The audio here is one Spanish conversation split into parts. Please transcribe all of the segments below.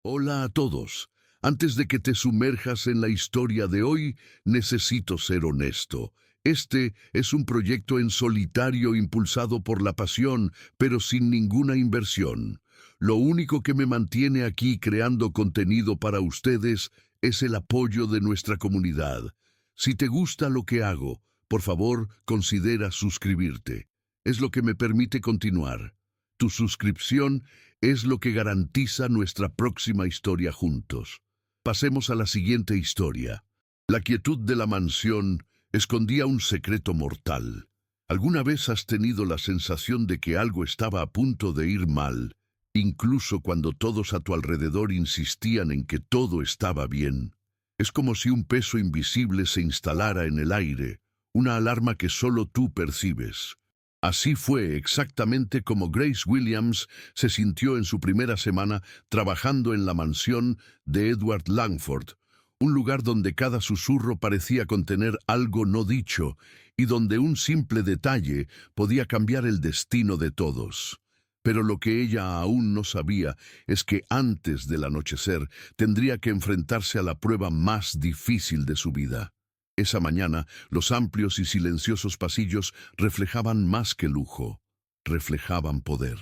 Hola a todos. Antes de que te sumerjas en la historia de hoy, necesito ser honesto. Este es un proyecto en solitario impulsado por la pasión, pero sin ninguna inversión. Lo único que me mantiene aquí creando contenido para ustedes es el apoyo de nuestra comunidad. Si te gusta lo que hago, por favor, considera suscribirte. Es lo que me permite continuar. Tu suscripción es lo que garantiza nuestra próxima historia juntos. Pasemos a la siguiente historia. La quietud de la mansión escondía un secreto mortal. ¿Alguna vez has tenido la sensación de que algo estaba a punto de ir mal, incluso cuando todos a tu alrededor insistían en que todo estaba bien? Es como si un peso invisible se instalara en el aire, una alarma que solo tú percibes. Así fue exactamente como Grace Williams se sintió en su primera semana trabajando en la mansión de Edward Langford, un lugar donde cada susurro parecía contener algo no dicho y donde un simple detalle podía cambiar el destino de todos. Pero lo que ella aún no sabía es que antes del anochecer tendría que enfrentarse a la prueba más difícil de su vida. Esa mañana, los amplios y silenciosos pasillos reflejaban más que lujo, reflejaban poder.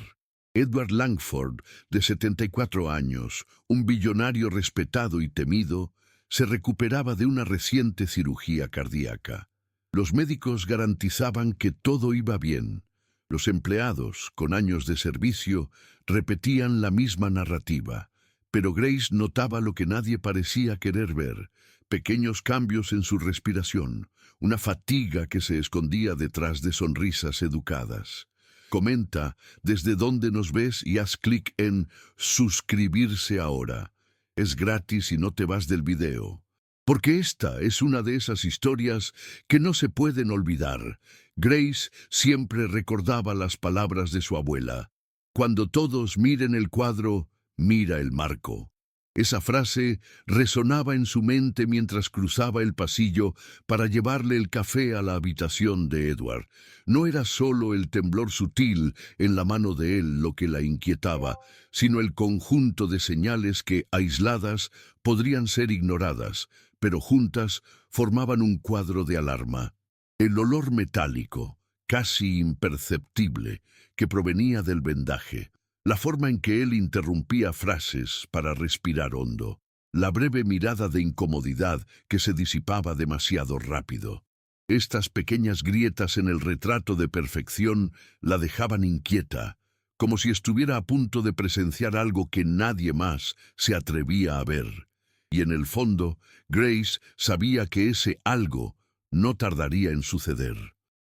Edward Langford, de 74 años, un billonario respetado y temido, se recuperaba de una reciente cirugía cardíaca. Los médicos garantizaban que todo iba bien. Los empleados, con años de servicio, repetían la misma narrativa. Pero Grace notaba lo que nadie parecía querer ver: pequeños cambios en su respiración, una fatiga que se escondía detrás de sonrisas educadas. Comenta desde dónde nos ves y haz clic en suscribirse ahora. Es gratis y no te vas del video. Porque esta es una de esas historias que no se pueden olvidar. Grace siempre recordaba las palabras de su abuela: cuando todos miren el cuadro, mira el marco. Esa frase resonaba en su mente mientras cruzaba el pasillo para llevarle el café a la habitación de Edward. No era solo el temblor sutil en la mano de él lo que la inquietaba, sino el conjunto de señales que, aisladas, podrían ser ignoradas, pero juntas formaban un cuadro de alarma. El olor metálico, casi imperceptible, que provenía del vendaje. La forma en que él interrumpía frases para respirar hondo. La breve mirada de incomodidad que se disipaba demasiado rápido. Estas pequeñas grietas en el retrato de perfección la dejaban inquieta, como si estuviera a punto de presenciar algo que nadie más se atrevía a ver. Y en el fondo, Grace sabía que ese algo no tardaría en suceder.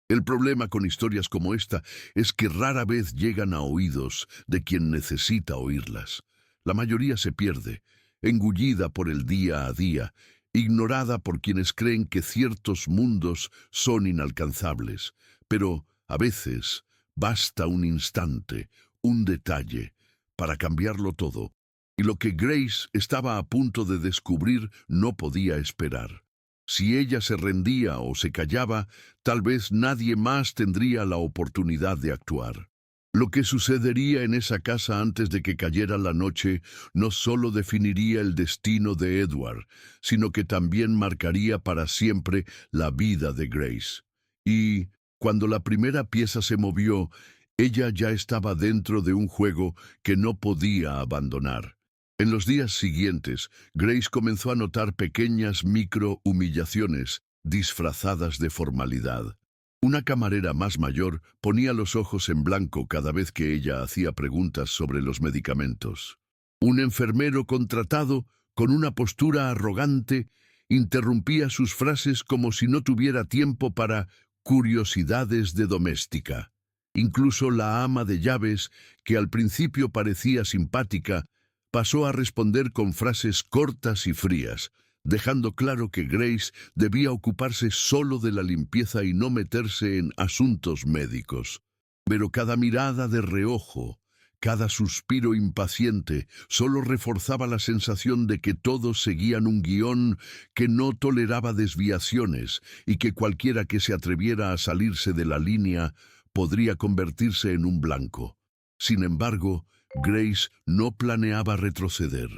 El problema con historias como esta es que rara vez llegan a oídos de quien necesita oírlas. La mayoría se pierde, engullida por el día a día, ignorada por quienes creen que ciertos mundos son inalcanzables. Pero, a veces, basta un instante, un detalle, para cambiarlo todo. Y lo que Grace estaba a punto de descubrir no podía esperar. Si ella se rendía o se callaba, tal vez nadie más tendría la oportunidad de actuar. Lo que sucedería en esa casa antes de que cayera la noche no solo definiría el destino de Edward, sino que también marcaría para siempre la vida de Grace. Y, cuando la primera pieza se movió, ella ya estaba dentro de un juego que no podía abandonar. En los días siguientes, Grace comenzó a notar pequeñas micro-humillaciones disfrazadas de formalidad. Una camarera más mayor ponía los ojos en blanco cada vez que ella hacía preguntas sobre los medicamentos. Un enfermero contratado, con una postura arrogante, interrumpía sus frases como si no tuviera tiempo para curiosidades de doméstica. Incluso la ama de llaves, que al principio parecía simpática, pasó a responder con frases cortas y frías, dejando claro que Grace debía ocuparse solo de la limpieza y no meterse en asuntos médicos. Pero cada mirada de reojo, cada suspiro impaciente, solo reforzaba la sensación de que todos seguían un guión que no toleraba desviaciones y que cualquiera que se atreviera a salirse de la línea podría convertirse en un blanco. Sin embargo, Grace no planeaba retroceder.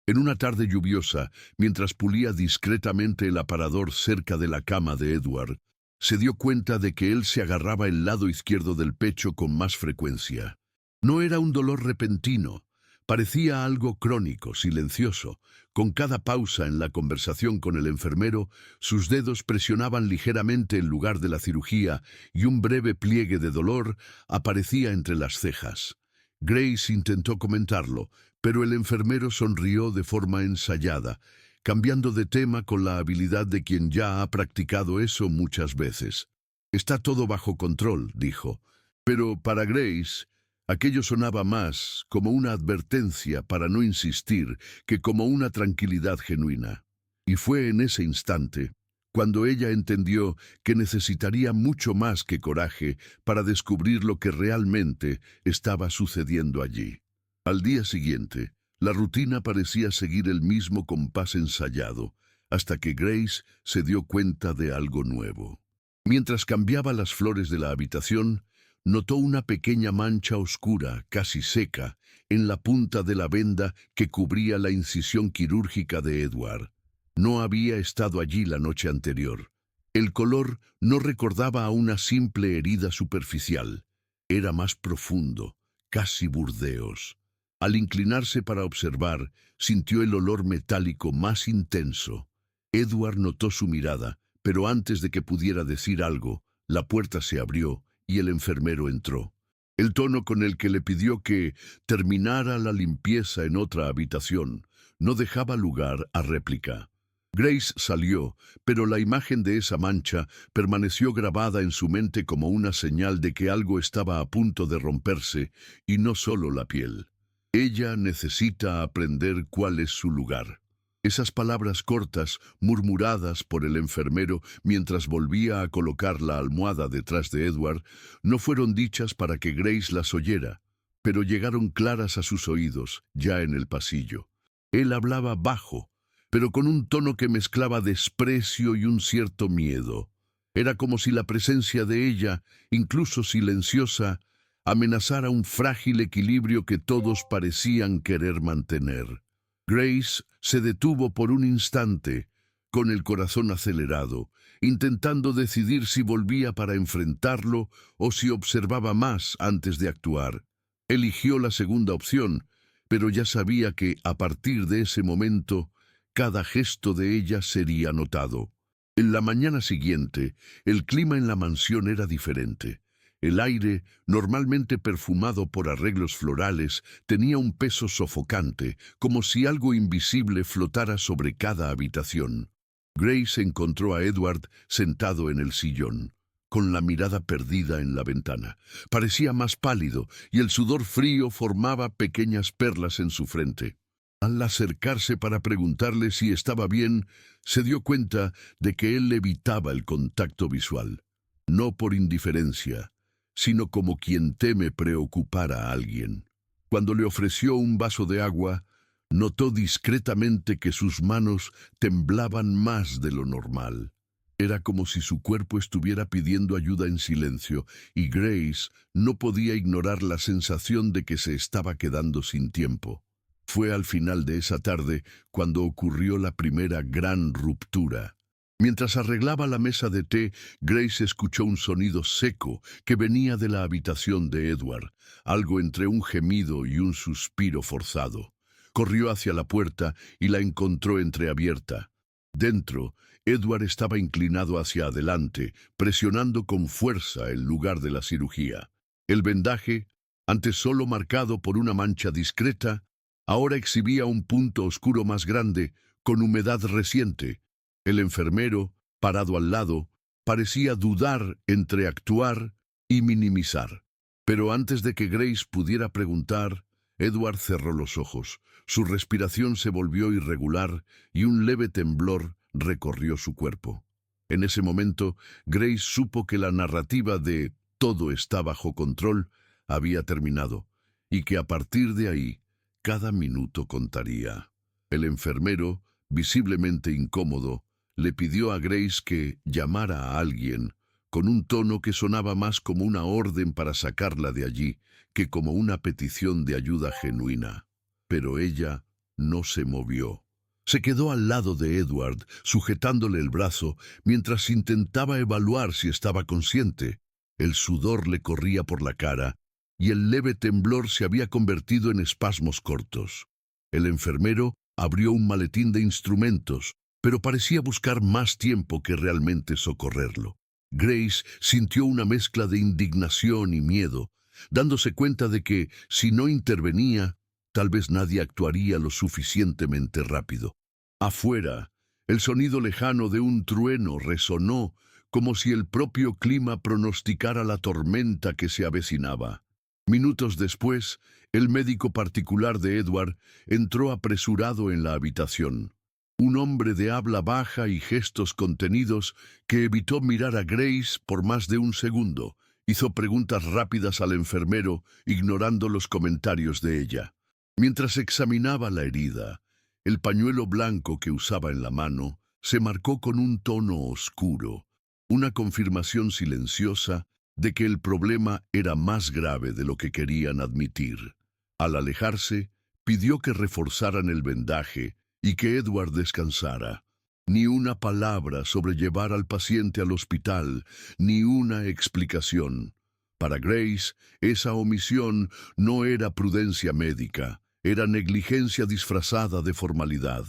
En una tarde lluviosa, mientras pulía discretamente el aparador cerca de la cama de Edward, se dio cuenta de que él se agarraba el lado izquierdo del pecho con más frecuencia. No era un dolor repentino, parecía algo crónico, silencioso. Con cada pausa en la conversación con el enfermero, sus dedos presionaban ligeramente el lugar de la cirugía y un breve pliegue de dolor aparecía entre las cejas. Grace intentó comentarlo, pero el enfermero sonrió de forma ensayada, cambiando de tema con la habilidad de quien ya ha practicado eso muchas veces. «Está todo bajo control», dijo. Pero para Grace, aquello sonaba más como una advertencia para no insistir que como una tranquilidad genuina. Y fue en ese instante cuando ella entendió que necesitaría mucho más que coraje para descubrir lo que realmente estaba sucediendo allí. Al día siguiente, la rutina parecía seguir el mismo compás ensayado, hasta que Grace se dio cuenta de algo nuevo. Mientras cambiaba las flores de la habitación, notó una pequeña mancha oscura, casi seca, en la punta de la venda que cubría la incisión quirúrgica de Edward. No había estado allí la noche anterior. El color no recordaba a una simple herida superficial. Era más profundo, casi burdeos. Al inclinarse para observar, sintió el olor metálico más intenso. Edward notó su mirada, pero antes de que pudiera decir algo, la puerta se abrió y el enfermero entró. El tono con el que le pidió que terminara la limpieza en otra habitación no dejaba lugar a réplica. Grace salió, pero la imagen de esa mancha permaneció grabada en su mente como una señal de que algo estaba a punto de romperse, y no solo la piel. Ella necesita aprender cuál es su lugar. Esas palabras cortas, murmuradas por el enfermero mientras volvía a colocar la almohada detrás de Edward, no fueron dichas para que Grace las oyera, pero llegaron claras a sus oídos, ya en el pasillo. Él hablaba bajo, pero con un tono que mezclaba desprecio y un cierto miedo. Era como si la presencia de ella, incluso silenciosa, amenazara un frágil equilibrio que todos parecían querer mantener. Grace se detuvo por un instante, con el corazón acelerado, intentando decidir si volvía para enfrentarlo o si observaba más antes de actuar. Eligió la segunda opción, pero ya sabía que, a partir de ese momento, cada gesto de ella sería notado. En la mañana siguiente, el clima en la mansión era diferente. El aire, normalmente perfumado por arreglos florales, tenía un peso sofocante, como si algo invisible flotara sobre cada habitación. Grace encontró a Edward sentado en el sillón, con la mirada perdida en la ventana. Parecía más pálido y el sudor frío formaba pequeñas perlas en su frente. Al acercarse para preguntarle si estaba bien, se dio cuenta de que él evitaba el contacto visual. No por indiferencia, sino como quien teme preocupar a alguien. Cuando le ofreció un vaso de agua, notó discretamente que sus manos temblaban más de lo normal. Era como si su cuerpo estuviera pidiendo ayuda en silencio, y Grace no podía ignorar la sensación de que se estaba quedando sin tiempo. Fue al final de esa tarde cuando ocurrió la primera gran ruptura. Mientras arreglaba la mesa de té, Grace escuchó un sonido seco que venía de la habitación de Edward, algo entre un gemido y un suspiro forzado. Corrió hacia la puerta y la encontró entreabierta. Dentro, Edward estaba inclinado hacia adelante, presionando con fuerza el lugar de la cirugía. El vendaje, antes solo marcado por una mancha discreta, ahora exhibía un punto oscuro más grande, con humedad reciente. El enfermero, parado al lado, parecía dudar entre actuar y minimizar. Pero antes de que Grace pudiera preguntar, Edward cerró los ojos. Su respiración se volvió irregular y un leve temblor recorrió su cuerpo. En ese momento, Grace supo que la narrativa de «todo está bajo control» había terminado, y que a partir de ahí, cada minuto contaría. El enfermero, visiblemente incómodo, le pidió a Grace que llamara a alguien, con un tono que sonaba más como una orden para sacarla de allí que como una petición de ayuda genuina. Pero ella no se movió. Se quedó al lado de Edward, sujetándole el brazo, mientras intentaba evaluar si estaba consciente. El sudor le corría por la cara, y el leve temblor se había convertido en espasmos cortos. El enfermero abrió un maletín de instrumentos, pero parecía buscar más tiempo que realmente socorrerlo. Grace sintió una mezcla de indignación y miedo, dándose cuenta de que, si no intervenía, tal vez nadie actuaría lo suficientemente rápido. Afuera, el sonido lejano de un trueno resonó, como si el propio clima pronosticara la tormenta que se avecinaba. Minutos después, el médico particular de Edward entró apresurado en la habitación. Un hombre de habla baja y gestos contenidos que evitó mirar a Grace por más de un segundo. Hizo preguntas rápidas al enfermero, ignorando los comentarios de ella. Mientras examinaba la herida, el pañuelo blanco que usaba en la mano se marcó con un tono oscuro, una confirmación silenciosa de que el problema era más grave de lo que querían admitir. Al alejarse, pidió que reforzaran el vendaje y que Edward descansara. Ni una palabra sobre llevar al paciente al hospital, ni una explicación. Para Grace, esa omisión no era prudencia médica, era negligencia disfrazada de formalidad.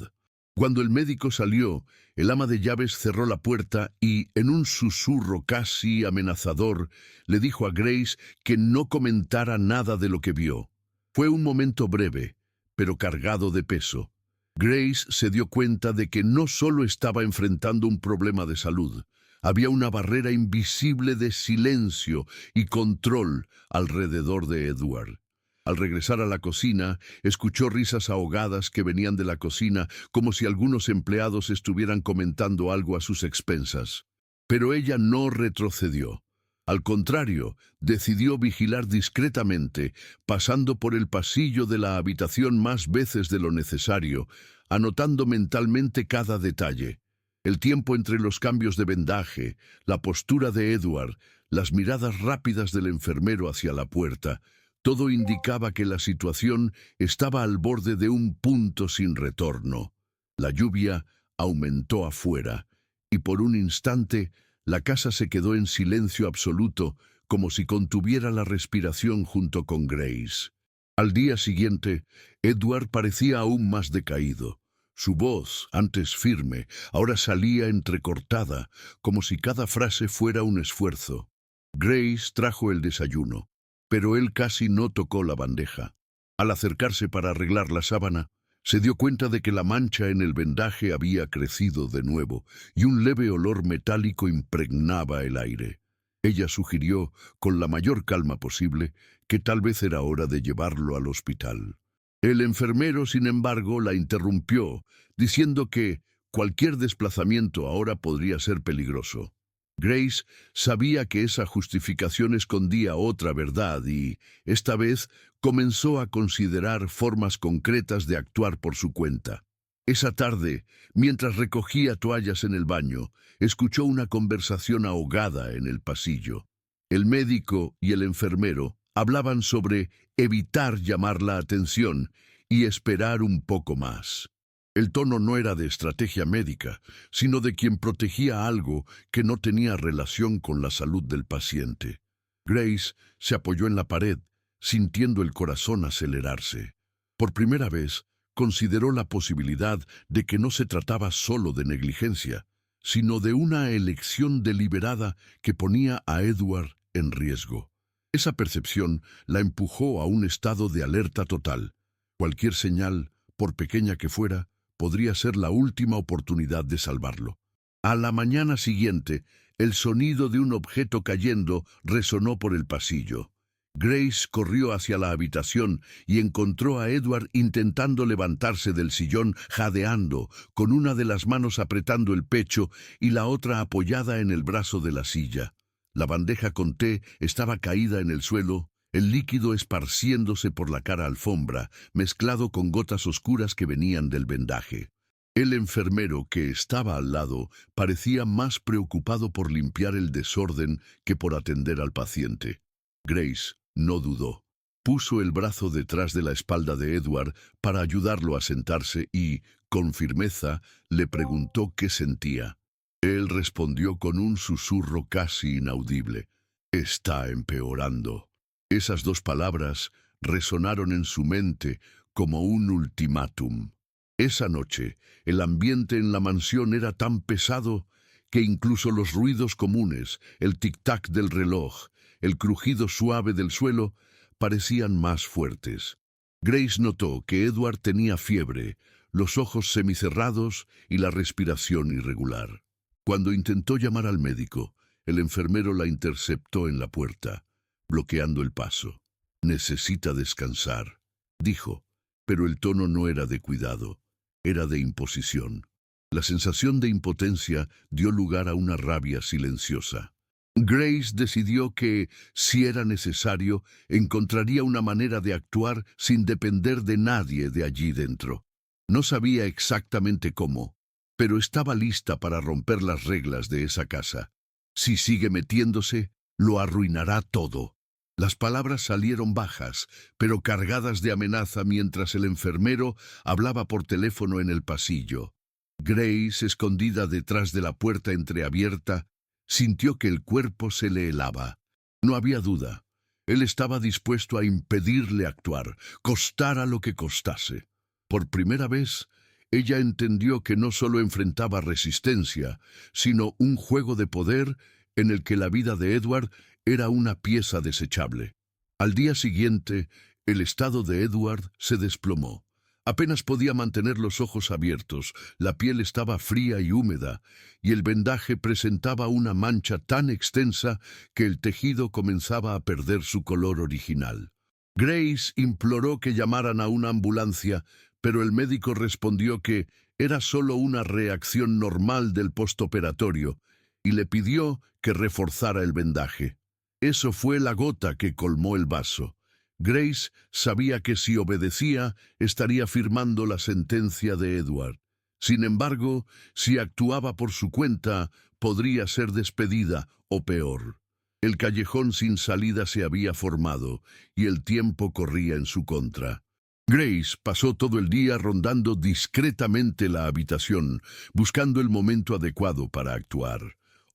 Cuando el médico salió, el ama de llaves cerró la puerta y, en un susurro casi amenazador, le dijo a Grace que no comentara nada de lo que vio. Fue un momento breve, pero cargado de peso. Grace se dio cuenta de que no solo estaba enfrentando un problema de salud, había una barrera invisible de silencio y control alrededor de Edward. Al regresar a la cocina, escuchó risas ahogadas que venían de la cocina, como si algunos empleados estuvieran comentando algo a sus expensas. Pero ella no retrocedió. Al contrario, decidió vigilar discretamente, pasando por el pasillo de la habitación más veces de lo necesario, anotando mentalmente cada detalle. El tiempo entre los cambios de vendaje, la postura de Edward, las miradas rápidas del enfermero hacia la puerta, todo indicaba que la situación estaba al borde de un punto sin retorno. La lluvia aumentó afuera, y por un instante la casa se quedó en silencio absoluto, como si contuviera la respiración junto con Grace. Al día siguiente, Edward parecía aún más decaído. Su voz, antes firme, ahora salía entrecortada, como si cada frase fuera un esfuerzo. Grace trajo el desayuno, pero él casi no tocó la bandeja. Al acercarse para arreglar la sábana, se dio cuenta de que la mancha en el vendaje había crecido de nuevo y un leve olor metálico impregnaba el aire. Ella sugirió, con la mayor calma posible, que tal vez era hora de llevarlo al hospital. El enfermero, sin embargo, la interrumpió, diciendo que cualquier desplazamiento ahora podría ser peligroso. Grace sabía que esa justificación escondía otra verdad y, esta vez, comenzó a considerar formas concretas de actuar por su cuenta. Esa tarde, mientras recogía toallas en el baño, escuchó una conversación ahogada en el pasillo. El médico y el enfermero hablaban sobre evitar llamar la atención y esperar un poco más. El tono no era de estrategia médica, sino de quien protegía algo que no tenía relación con la salud del paciente. Grace se apoyó en la pared, sintiendo el corazón acelerarse. Por primera vez, consideró la posibilidad de que no se trataba solo de negligencia, sino de una elección deliberada que ponía a Edward en riesgo. Esa percepción la empujó a un estado de alerta total. Cualquier señal, por pequeña que fuera, podría ser la última oportunidad de salvarlo. A la mañana siguiente, el sonido de un objeto cayendo resonó por el pasillo. Grace corrió hacia la habitación y encontró a Edward intentando levantarse del sillón, jadeando, con una de las manos apretando el pecho y la otra apoyada en el brazo de la silla. La bandeja con té estaba caída en el suelo, el líquido esparciéndose por la cara alfombra, mezclado con gotas oscuras que venían del vendaje. El enfermero, que estaba al lado, parecía más preocupado por limpiar el desorden que por atender al paciente. Grace no dudó. Puso el brazo detrás de la espalda de Edward para ayudarlo a sentarse y, con firmeza, le preguntó qué sentía. Él respondió con un susurro casi inaudible. «Está empeorando». Esas dos palabras resonaron en su mente como un ultimátum. Esa noche, el ambiente en la mansión era tan pesado que incluso los ruidos comunes, el tic-tac del reloj, el crujido suave del suelo, parecían más fuertes. Grace notó que Edward tenía fiebre, los ojos semicerrados y la respiración irregular. Cuando intentó llamar al médico, el enfermero la interceptó en la puerta, bloqueando el paso. «Necesita descansar», dijo, pero el tono no era de cuidado, era de imposición. La sensación de impotencia dio lugar a una rabia silenciosa. Grace decidió que, si era necesario, encontraría una manera de actuar sin depender de nadie de allí dentro. No sabía exactamente cómo, pero estaba lista para romper las reglas de esa casa. Si sigue metiéndose, lo arruinará todo. Las palabras salieron bajas, pero cargadas de amenaza mientras el enfermero hablaba por teléfono en el pasillo. Grace, escondida detrás de la puerta entreabierta, sintió que el cuerpo se le helaba. No había duda. Él estaba dispuesto a impedirle actuar, costara lo que costase. Por primera vez, ella entendió que no solo enfrentaba resistencia, sino un juego de poder en el que la vida de Edward era una pieza desechable. Al día siguiente, el estado de Edward se desplomó. Apenas podía mantener los ojos abiertos, la piel estaba fría y húmeda, y el vendaje presentaba una mancha tan extensa que el tejido comenzaba a perder su color original. Grace imploró que llamaran a una ambulancia, pero el médico respondió que era solo una reacción normal del postoperatorio y le pidió que reforzara el vendaje. Eso fue la gota que colmó el vaso. Grace sabía que si obedecía, estaría firmando la sentencia de Edward. Sin embargo, si actuaba por su cuenta, podría ser despedida o peor. El callejón sin salida se había formado y el tiempo corría en su contra. Grace pasó todo el día rondando discretamente la habitación, buscando el momento adecuado para actuar.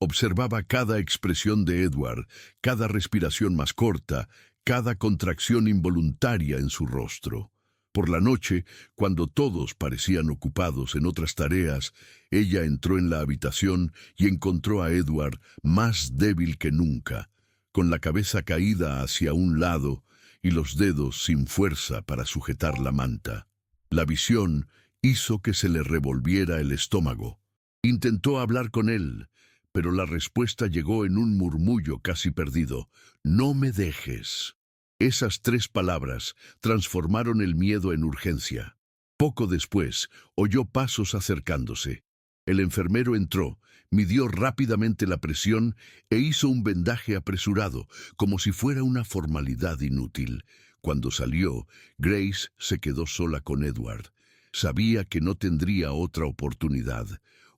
Observaba cada expresión de Edward, cada respiración más corta, cada contracción involuntaria en su rostro. Por la noche, cuando todos parecían ocupados en otras tareas, ella entró en la habitación y encontró a Edward más débil que nunca, con la cabeza caída hacia un lado y los dedos sin fuerza para sujetar la manta. La visión hizo que se le revolviera el estómago. Intentó hablar con él, pero la respuesta llegó en un murmullo casi perdido. «No me dejes». Esas 3 palabras transformaron el miedo en urgencia. Poco después, oyó pasos acercándose. El enfermero entró, midió rápidamente la presión e hizo un vendaje apresurado, como si fuera una formalidad inútil. Cuando salió, Grace se quedó sola con Edward. Sabía que no tendría otra oportunidad.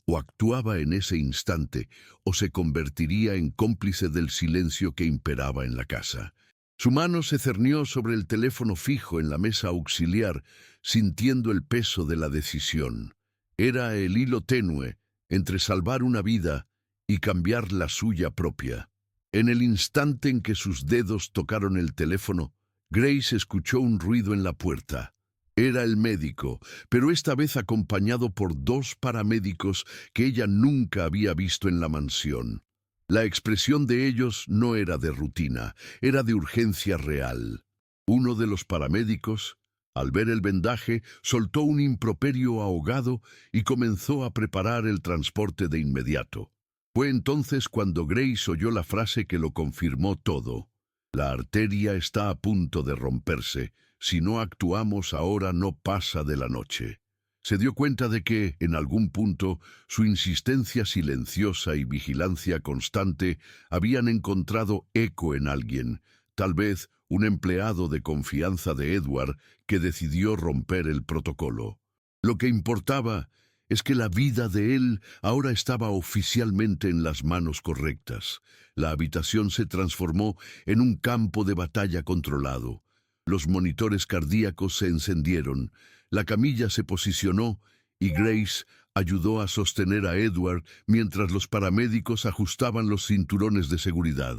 O actuaba en ese instante, o se convertiría en cómplice del silencio que imperaba en la casa. Su mano se cernió sobre el teléfono fijo en la mesa auxiliar, sintiendo el peso de la decisión. Era el hilo tenue entre salvar una vida y cambiar la suya propia. En el instante en que sus dedos tocaron el teléfono, Grace escuchó un ruido en la puerta. Era el médico, pero esta vez acompañado por 2 paramédicos que ella nunca había visto en la mansión. La expresión de ellos no era de rutina, era de urgencia real. Uno de los paramédicos, al ver el vendaje, soltó un improperio ahogado y comenzó a preparar el transporte de inmediato. Fue entonces cuando Grace oyó la frase que lo confirmó todo. «La arteria está a punto de romperse. Si no actuamos ahora no pasa de la noche». Se dio cuenta de que, en algún punto, su insistencia silenciosa y vigilancia constante habían encontrado eco en alguien, tal vez un empleado de confianza de Edward que decidió romper el protocolo. Lo que importaba es que la vida de él ahora estaba oficialmente en las manos correctas. La habitación se transformó en un campo de batalla controlado. Los monitores cardíacos se encendieron, la camilla se posicionó y Grace ayudó a sostener a Edward mientras los paramédicos ajustaban los cinturones de seguridad.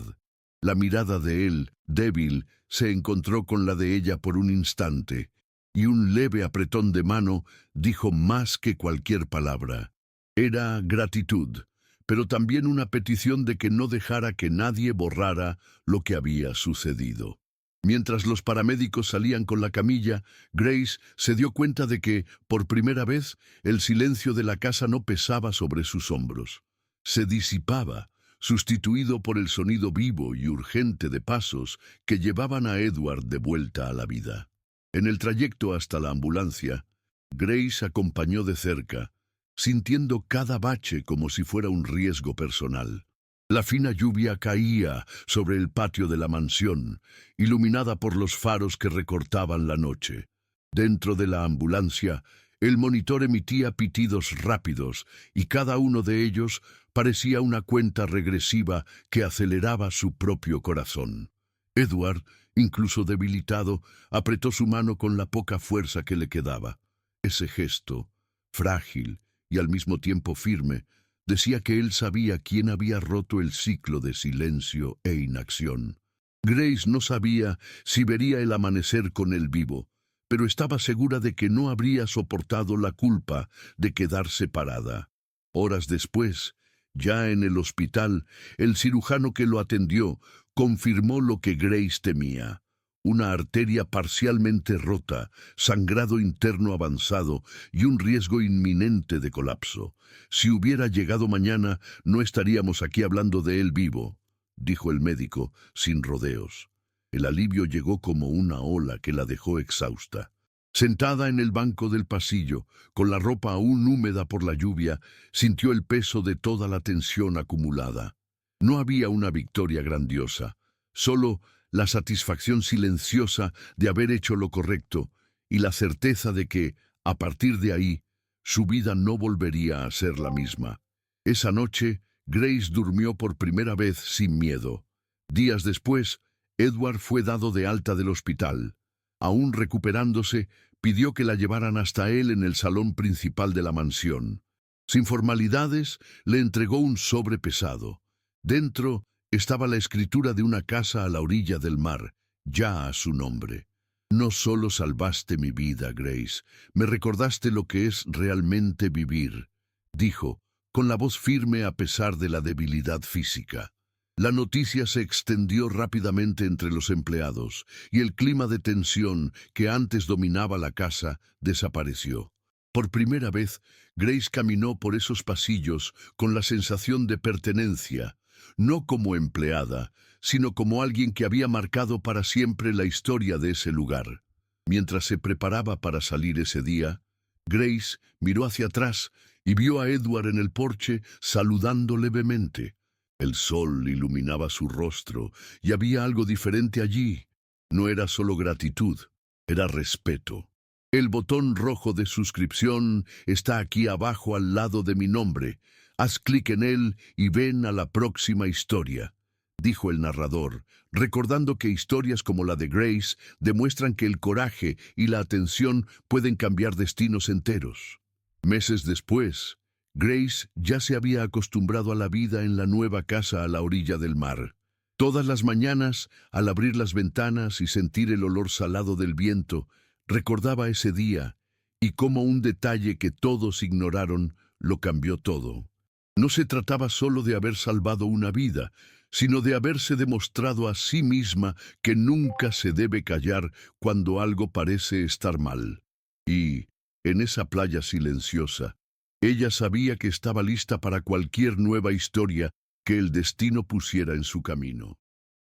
La mirada de él, débil, se encontró con la de ella por un instante, y un leve apretón de mano dijo más que cualquier palabra. Era gratitud, pero también una petición de que no dejara que nadie borrara lo que había sucedido. Mientras los paramédicos salían con la camilla, Grace se dio cuenta de que, por primera vez, el silencio de la casa no pesaba sobre sus hombros. Se disipaba, sustituido por el sonido vivo y urgente de pasos que llevaban a Edward de vuelta a la vida. En el trayecto hasta la ambulancia, Grace acompañó de cerca, sintiendo cada bache como si fuera un riesgo personal. La fina lluvia caía sobre el patio de la mansión, iluminada por los faros que recortaban la noche. Dentro de la ambulancia, el monitor emitía pitidos rápidos, y cada uno de ellos parecía una cuenta regresiva que aceleraba su propio corazón. Edward, incluso debilitado, apretó su mano con la poca fuerza que le quedaba. Ese gesto, frágil y al mismo tiempo firme, decía que él sabía quién había roto el ciclo de silencio e inacción. Grace no sabía si vería el amanecer con él vivo, pero estaba segura de que no habría soportado la culpa de quedar separada. Horas después, ya en el hospital, el cirujano que lo atendió confirmó lo que Grace temía: una arteria parcialmente rota, sangrado interno avanzado y un riesgo inminente de colapso. Si hubiera llegado mañana, no estaríamos aquí hablando de él vivo, dijo el médico, sin rodeos. El alivio llegó como una ola que la dejó exhausta. Sentada en el banco del pasillo, con la ropa aún húmeda por la lluvia, sintió el peso de toda la tensión acumulada. No había una victoria grandiosa, solo la satisfacción silenciosa de haber hecho lo correcto y la certeza de que, a partir de ahí, su vida no volvería a ser la misma. Esa noche, Grace durmió por primera vez sin miedo. Días después, Edward fue dado de alta del hospital. Aún recuperándose, pidió que la llevaran hasta él en el salón principal de la mansión. Sin formalidades, le entregó un sobre pesado. Dentro estaba la escritura de una casa a la orilla del mar, ya a su nombre. No solo salvaste mi vida, Grace, me recordaste lo que es realmente vivir, dijo, con la voz firme a pesar de la debilidad física. La noticia se extendió rápidamente entre los empleados, y el clima de tensión que antes dominaba la casa desapareció. Por primera vez, Grace caminó por esos pasillos con la sensación de pertenencia, no como empleada, sino como alguien que había marcado para siempre la historia de ese lugar. Mientras se preparaba para salir ese día, Grace miró hacia atrás y vio a Edward en el porche saludando levemente. El sol iluminaba su rostro y había algo diferente allí. No era solo gratitud, era respeto. El botón rojo de suscripción está aquí abajo al lado de mi nombre. Haz clic en él y ven a la próxima historia, dijo el narrador, recordando que historias como la de Grace demuestran que el coraje y la atención pueden cambiar destinos enteros. Meses después, Grace ya se había acostumbrado a la vida en la nueva casa a la orilla del mar. Todas las mañanas, al abrir las ventanas y sentir el olor salado del viento, recordaba ese día y cómo un detalle que todos ignoraron lo cambió todo. No se trataba solo de haber salvado una vida, sino de haberse demostrado a sí misma que nunca se debe callar cuando algo parece estar mal. Y, en esa playa silenciosa, ella sabía que estaba lista para cualquier nueva historia que el destino pusiera en su camino.